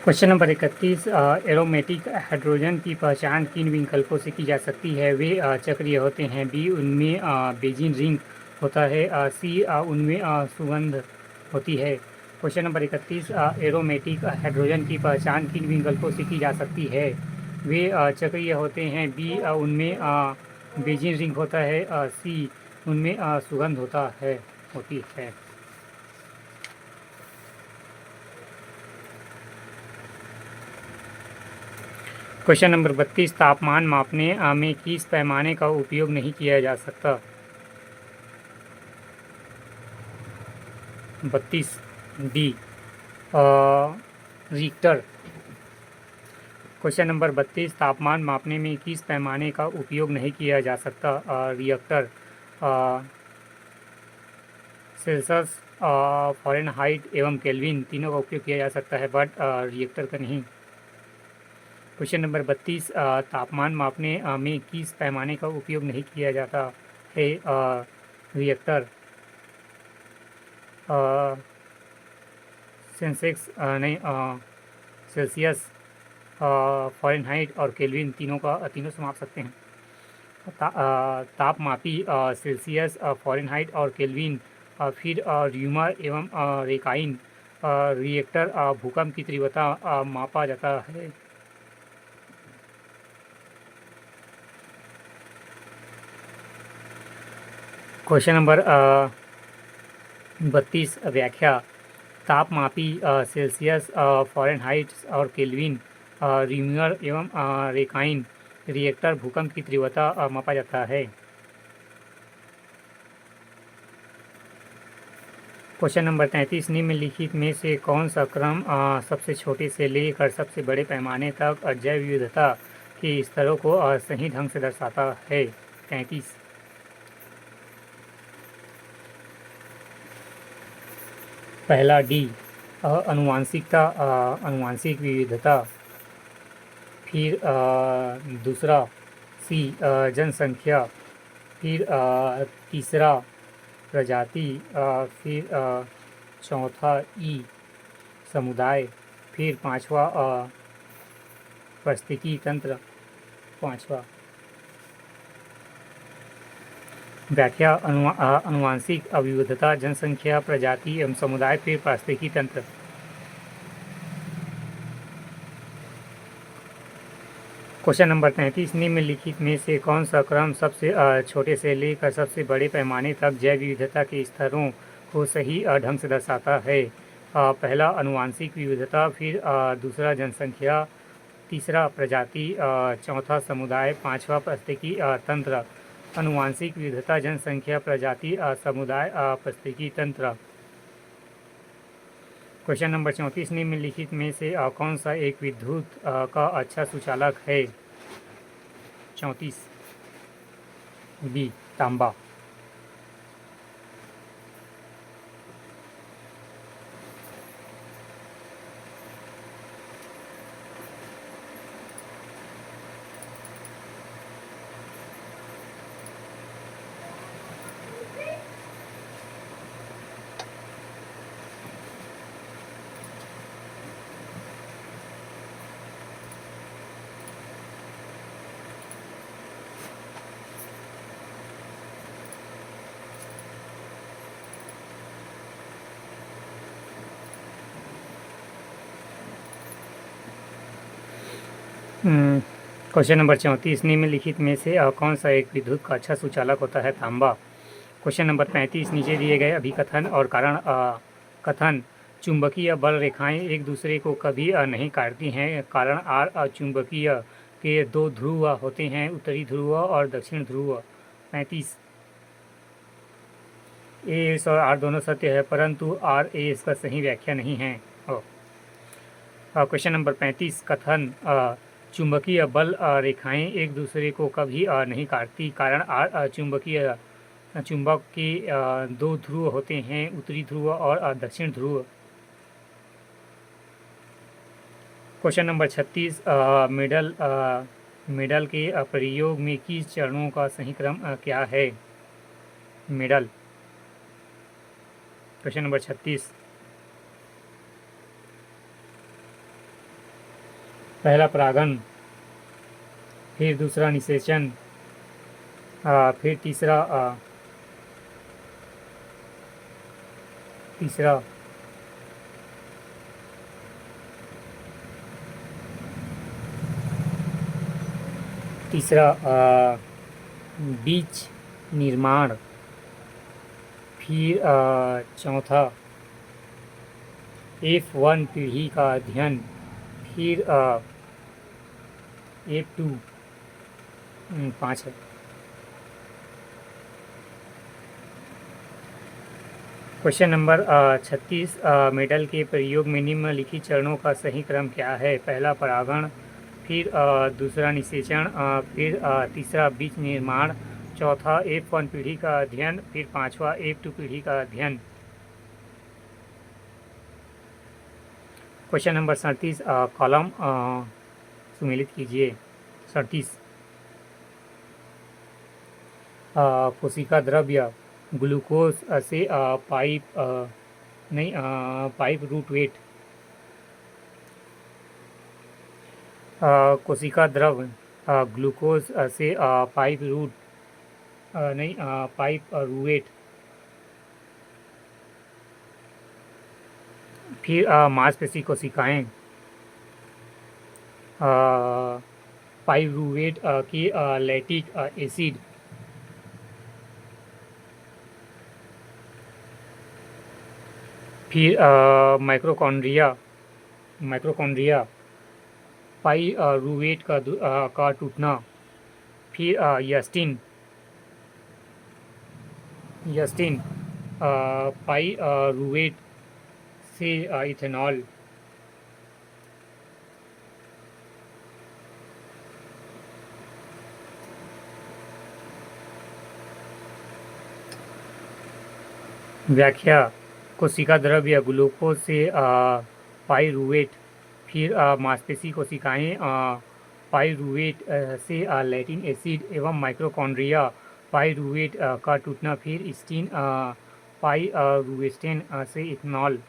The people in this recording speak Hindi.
क्वेश्चन नंबर 31, एरोमेटिक हाइड्रोजन की पहचान किन विकल्पों से की जा सकती है? वे चक्रीय होते हैं। बी, उनमें बेंजीन रिंग होता है। सी, उनमें सुगंध होती है। क्वेश्चन नंबर 31, एरोमेटिक हाइड्रोजन की पहचान किन विकल्पों से की जा सकती है? वे चक्रीय होते हैं। बी, उनमें बेंजीन रिंग होता है। सी, उनमें सुगंध होती है। क्वेश्चन नंबर 32, तापमान मापने में किस पैमाने का उपयोग नहीं किया जा सकता? 32 डी, रिक्टर। क्वेश्चन नंबर 32, तापमान मापने में किस पैमाने का उपयोग नहीं किया जा सकता? रिएक्टर। सेल्सियस, फ़ारेनहाइट एवं केल्विन तीनों का उपयोग किया जा सकता है, बट रिएक्टर का नहीं। क्वेश्चन नंबर 32, तापमान मापने में किस पैमाने का उपयोग नहीं किया जाता है? रिएक्टर। सेंसेक्स नहीं, सेल्सियस, फ़ारेनहाइट और केल्विन तीनों से माप सकते हैं। तापमापी सेल्सियस, फ़ारेनहाइट और केल्विन, फिर र्यूमर एवं रेकाइन। रिएक्टर भूकंप की तीव्रता मापा जाता है। क्वेश्चन नंबर 32, व्याख्या। तापमापी सेल्सियस, फ़ारेनहाइट और केल्विन, र्यूमर एवं रेकाइन। रिएक्टर भूकंप की तीव्रता मापा जाता है। क्वेश्चन नंबर 33, निम्नलिखित में से कौन सा क्रम सबसे छोटे से लेकर सबसे बड़े पैमाने तक जैव विविधता के स्तरों को सही ढंग से दर्शाता है? 33। पहला डी, अनुवांशिकता, अनुवांशिक विविधता। फिर दूसरा सी, जनसंख्या। फिर तीसरा प्रजाति। फिर चौथा ई, समुदाय। फिर पांचवा पारिस्थितिकी तंत्र। पांचवा व्याख्या। अनुवांशिक विविधता, जनसंख्या, प्रजाति एवं समुदाय, फिर पारिस्थितिकी तंत्र। क्वेश्चन नंबर 33, निम्नलिखित में से कौन सा क्रम सबसे छोटे से लेकर सबसे बड़े पैमाने तक जैव विविधता के स्तरों को सही ढंग से दर्शाता है? पहला अनुवांशिक विविधता, फिर दूसरा जनसंख्या, तीसरा प्रजाति, चौथा समुदाय, पांचवा पारिस्थितिकी तंत्र। अनुवांशिक विविधता, जनसंख्या, प्रजाति, समुदाय, पारिस्थितिकी तंत्र। क्वेश्चन नंबर 34, निम्नलिखित में से कौन सा एक विद्युत का अच्छा सुचालक है? 34 बी, तांबा। क्वेश्चन नंबर 34, निम्नलिखित में से कौन सा एक विद्युत का अच्छा सुचालक होता है? तांबा। क्वेश्चन नंबर 35, नीचे दिए गए अभिकथन और कारण कथन। चुंबकीय बल रेखाएं एक दूसरे को कभी नहीं काटती हैं। कारण आर चुंबकीय के दो ध्रुव होते हैं, उत्तरी ध्रुव और दक्षिण ध्रुव। 35, एस और आर दोनों सत्य है, परंतु आर ए इसका सही व्याख्या नहीं है। क्वेश्चन नंबर 35, कथन। चुंबकीय बल रेखाएं एक दूसरे को कभी नहीं काटती। कारण आर चुंबकीय चुंबक के दो ध्रुव होते हैं, उत्तरी ध्रुव और दक्षिण ध्रुव। क्वेश्चन नंबर 36, मेडल के प्रयोग में किस चरणों का सही क्रम क्या है? मेडल। क्वेश्चन नंबर 36, पहला परागण, फिर दूसरा निषेचन, फिर तीसरा बीज निर्माण, फिर चौथा F1 पीढ़ी का अध्ययन, फिर F2 5 है। क्वेश्चन नंबर 36, मेडल के प्रयोग में निम्नलिखित चरणों का सही क्रम क्या है? पहला परागण, फिर दूसरा निषेचन, फिर तीसरा बीज निर्माण, चौथा F1 पीढ़ी का अध्ययन, फिर पांचवा F2 पीढ़ी का अध्ययन। क्वेश्चन नंबर 37, कॉलम सुमेलित कीजिए। 37, कोशिका द्रव्य ग्लूकोज से पाइप रूट वेट। कोशिका द्रव ग्लूकोज से पाइप रूवेट। फिर मांसपेशी कोशिकाएं पाइरूवेट की लैक्टिक एसिड। फिर माइक्रोकॉन्ड्रिया पाइरूवेट का टूटना। फिर यस्टिन पाइरूवेट से इथेनॉल। व्याख्या, कोशिका द्रव्य ग्लूकोज से पाइरूवेट, फिर मांसपेशी कोशिकाएं पाइरूवेट से लैक्टिक एसिड एवं माइक्रोकॉन्ड्रिया पाइरूवेट का टूटना, फिर स्टीन पाइरूवेस्टेन से इथेनॉल।